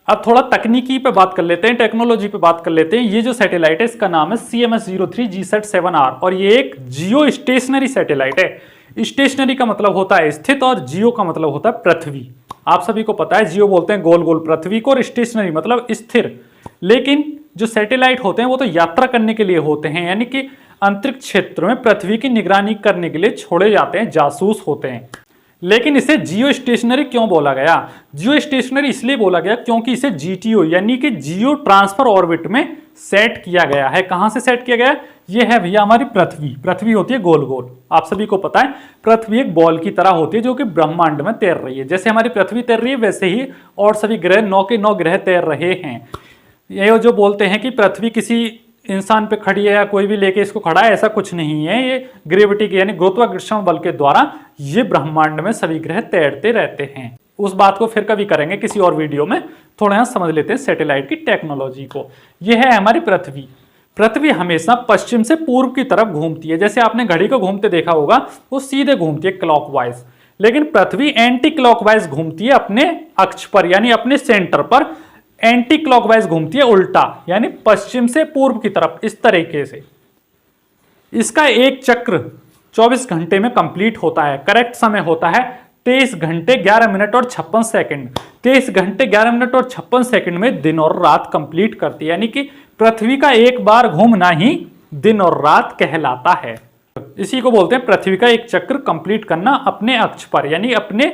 अब थोड़ा तकनीकी पे बात कर लेते हैं, टेक्नोलॉजी पे बात कर लेते हैं। ये जो सैटेलाइट है इसका नाम है CMS-03 GSAT-7R और ये एक जियो स्टेशनरी सैटेलाइट है। स्टेशनरी का मतलब होता है स्थित और जियो का मतलब होता है पृथ्वी। आप सभी को पता है जियो बोलते हैं गोल गोल पृथ्वी को और स्टेशनरी मतलब स्थिर। लेकिन जो सैटेलाइट होते हैं वो तो यात्रा करने के लिए होते हैं, यानी कि अंतरिक्ष क्षेत्र में पृथ्वी की निगरानी करने के लिए छोड़े जाते हैं, जासूस होते हैं। लेकिन इसे जियो स्टेशनरी क्यों बोला गया? जियो स्टेशनरी इसलिए बोला गया क्योंकि इसे GTO यानी कि जियो ट्रांसफर ऑर्बिट में सेट किया गया है। कहां से सेट किया गया? ये है भैया हमारी पृथ्वी। पृथ्वी होती है गोल गोल, आप सभी को पता है पृथ्वी एक बॉल की तरह होती है जो कि ब्रह्मांड में तैर रही है। जैसे हमारी पृथ्वी तैर रही है वैसे ही और सभी ग्रह 9 के 9 ग्रह तैर रहे हैं। ये जो बोलते हैं कि पृथ्वी किसी इंसान पे खड़ी है या कोई भी लेके इसको खड़ा है, ऐसा कुछ नहीं है। ये ग्रेविटी के यानी गुरुत्वाकर्षण बल के द्वारा ये ब्रह्मांड में सभी ग्रह तैरते रहते हैं। उस बात को फिर कभी करेंगे किसी और वीडियो में। थोड़ा यहाँ समझ लेते हैं सैटेलाइट की टेक्नोलॉजी को। यह है हमारी पृथ्वी। पृथ्वी हमेशा पश्चिम से पूर्व की तरफ घूमती है। जैसे आपने घड़ी को घूमते देखा होगा, वो सीधे घूमती है क्लॉकवाइज, लेकिन पृथ्वी एंटी क्लॉकवाइज घूमती है अपने अक्ष पर यानी अपने सेंटर पर। एंटी क्लॉकवाइज घूमती है उल्टा यानी पश्चिम से पूर्व की तरफ, इस तरीके से। इसका एक चक्र 24 घंटे में कंप्लीट होता है। करेक्ट समय होता है 23 घंटे 11 मिनट और 56 सेकंड। 23 घंटे 11 मिनट और 56 सेकंड में दिन और रात कंप्लीट करती है, यानी कि पृथ्वी का एक बार घूमना ही दिन और रात कहलाता है। इसी को बोलते हैं पृथ्वी का एक चक्र कंप्लीट करना अपने अक्ष पर यानी अपने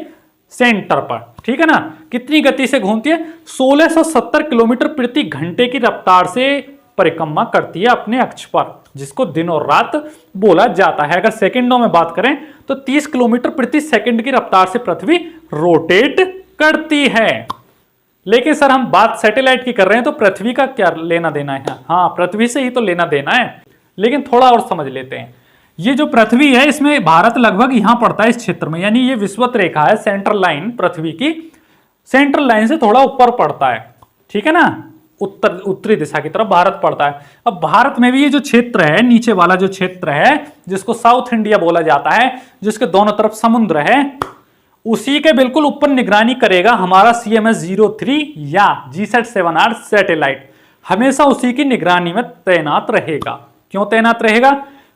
सेंटर पर। ठीक है ना? कितनी गति से घूमती है? 1670 किलोमीटर प्रति घंटे की रफ्तार से परिक्रमा करती है अपने अक्ष पर, जिसको दिन और रात बोला जाता है। अगर सेकंडों में बात करें तो 30 किलोमीटर प्रति सेकंड की रफ्तार से पृथ्वी रोटेट करती है। लेकिन सर हम बात सैटेलाइट की कर रहे हैं तो पृथ्वी का क्या लेना देना है? हाँ, पृथ्वी से ही तो लेना देना है, लेकिन थोड़ा और समझ लेते हैं। ये जो पृथ्वी है इसमें भारत लगभग यहां पड़ता है इस क्षेत्र में, यानी ये विषुवत रेखा है सेंट्रल लाइन पृथ्वी की, सेंट्रल लाइन से थोड़ा ऊपर पड़ता है। ठीक है ना? उत्तरी दिशा की तरफ भारत पड़ता है। अब भारत में भी ये जो क्षेत्र है, नीचे वाला जो क्षेत्र है जिसको साउथ इंडिया बोला जाता है, जिसके दोनों तरफ समुद्र है, उसी के बिल्कुल ऊपर निगरानी करेगा हमारा CMS-03 या GSAT-7R सैटेलाइट। हमेशा उसी की निगरानी में तैनात रहेगा। क्यों तैनात रहेगा?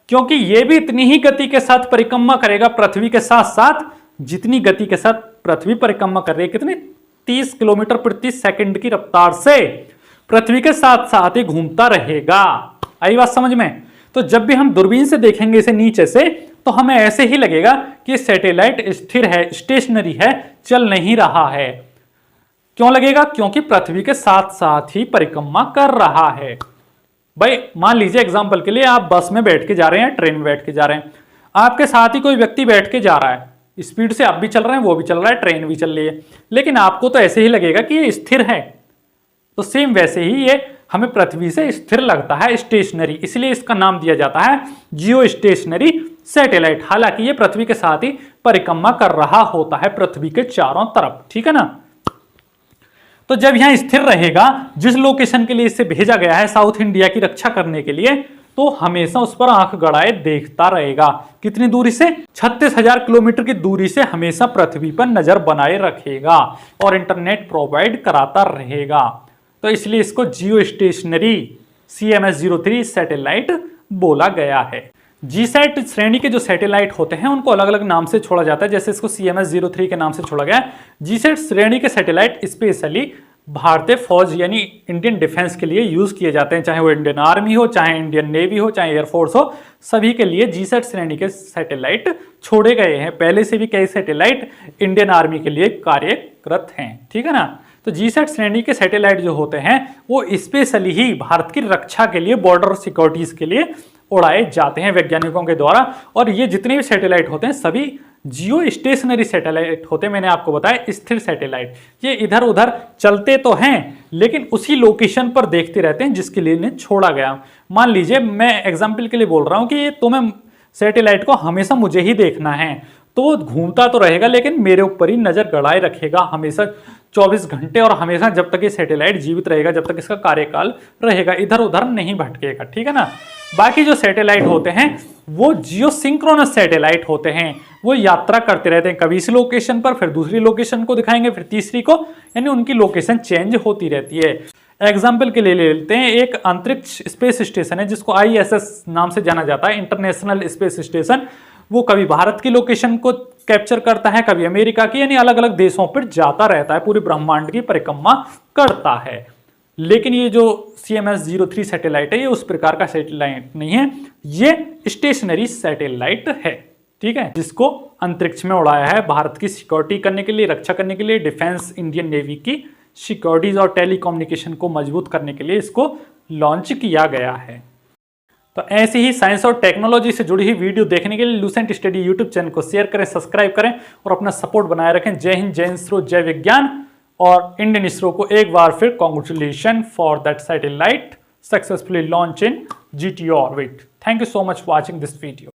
क्योंकि यह भी इतनी ही गति के साथ परिक्रमा करेगा पृथ्वी के साथ साथ जितनी गति के साथ पृथ्वी परिक्रमा कर रही है। कितनी? 30 किलोमीटर प्रति सेकंड की रफ्तार से पृथ्वी के साथ साथ ही घूमता रहेगा। आई बात समझ में? तो जब भी हम दूरबीन से देखेंगे इसे नीचे से तो हमें ऐसे ही लगेगा कि सैटेलाइट स्थिर है, स्टेशनरी है, चल नहीं रहा है। क्यों लगेगा? क्योंकि पृथ्वी के साथ साथ ही परिक्रमा कर रहा है। भाई मान लीजिए एग्जांपल के लिए आप बस में बैठ के जा रहे हैं, ट्रेन में बैठ के जा रहे हैं, आपके साथ ही कोई व्यक्ति बैठ के जा रहा है, स्पीड से आप भी चल रहे हैं, वो भी चल रहा है, ट्रेन भी चल रही है, लेकिन आपको तो ऐसे ही लगेगा कि ये स्थिर है। तो सेम वैसे ही ये हमें पृथ्वी से स्थिर लगता है, स्टेशनरी, इसलिए इसका नाम दिया जाता है जियो स्टेशनरी सैटेलाइट। हालांकि ये पृथ्वी के साथ ही परिक्रमा कर रहा होता है पृथ्वी के चारों तरफ। ठीक है ना? तो जब यहां स्थिर रहेगा, जिस लोकेशन के लिए इसे भेजा गया है साउथ इंडिया की रक्षा करने के लिए, तो हमेशा उस पर आंख गड़ाए देखता रहेगा। कितनी दूरी से? 36,000 किलोमीटर की दूरी से हमेशा पृथ्वी पर नजर बनाए रखेगा और इंटरनेट प्रोवाइड कराता रहेगा। तो इसलिए इसको जियो स्टेशनरी CMS-03 सैटेलाइट बोला गया है। GSAT श्रेणी के जो सैटेलाइट होते हैं उनको अलग अलग नाम से छोड़ा जाता है, जैसे इसको CMS-03 के नाम से छोड़ा गया। GSAT श्रेणी के सैटेलाइट स्पेशली भारतीय फौज यानी इंडियन डिफेंस के लिए यूज किए जाते हैं, चाहे वो इंडियन आर्मी हो, चाहे इंडियन नेवी हो, चाहे एयरफोर्स हो, सभी के लिए GSAT श्रेणी के सैटेलाइट छोड़े गए हैं। पहले से भी कई सैटेलाइट इंडियन आर्मी के लिए कार्यरत हैं। ठीक है ना? तो GSAT श्रेणी के सैटेलाइट जो होते हैं वो स्पेशली ही भारत की रक्षा के लिए, बॉर्डर सिक्योरिटीज के लिए उड़ाए जाते हैं वैज्ञानिकों के द्वारा। और ये जितने भी सैटेलाइट होते हैं सभी जियो स्टेशनरी सैटेलाइट होते हैं। मैंने आपको बताया स्थिर सैटेलाइट, ये इधर उधर चलते तो हैं लेकिन उसी लोकेशन पर देखते रहते हैं जिसके लिए इन्हें छोड़ा गया। मान लीजिए मैं एग्जाम्पल के लिए बोल रहा हूं कि तुम्हें सैटेलाइट को हमेशा मुझे ही देखना है, तो वो घूमता तो रहेगा लेकिन मेरे ऊपर ही नजर गड़ाए रखेगा हमेशा। 24 घंटे और हमेशा जब तक ये सैटेलाइट जीवित रहेगा, जब तक इसका कार्यकाल रहेगा, इधर उधर नहीं भटकेगा, ठीक है ना। बाकी जो सैटेलाइट होते हैं वो जियोसिंक्रोनस सैटेलाइट होते हैं, वो यात्रा करते रहते हैं, कभी इस लोकेशन पर, फिर दूसरी लोकेशन को दिखाएंगे, फिर तीसरी को, यानी उनकी लोकेशन चेंज होती रहती है। एग्जाम्पल के लिए ले लेते हैं, एक अंतरिक्ष स्पेस स्टेशन है जिसको ISS नाम से जाना जाता है, इंटरनेशनल स्पेस स्टेशन। वो कभी भारत की लोकेशन को कैप्चर करता है, कभी अमेरिका की, यानी अलग अलग देशों पर जाता रहता है, पूरे ब्रह्मांड की परिक्रमा करता है। लेकिन ये जो CMS-03 सैटेलाइट है ये उस प्रकार का सैटेलाइट नहीं है, ये स्टेशनरी सैटेलाइट है, ठीक है, जिसको अंतरिक्ष में उड़ाया है भारत की सिक्योरिटी करने के लिए, रक्षा करने के लिए, डिफेंस इंडियन नेवी की सिक्योरिटीज और टेलीकम्युनिकेशन को मजबूत करने के लिए इसको लॉन्च किया गया है। तो ऐसी ही साइंस और टेक्नोलॉजी से जुड़ी हुई वीडियो देखने के लिए लूसेंट स्टडी यूट्यूब चैनल को शेयर करें, सब्सक्राइब करें और अपना सपोर्ट बनाए रखें। जय हिंद, जय इसरो, जय विज्ञान। और इंडियन इसरो को एक बार फिर congratulation for that satellite successfully launch in GTO orbit. Thank you so much for watching this video.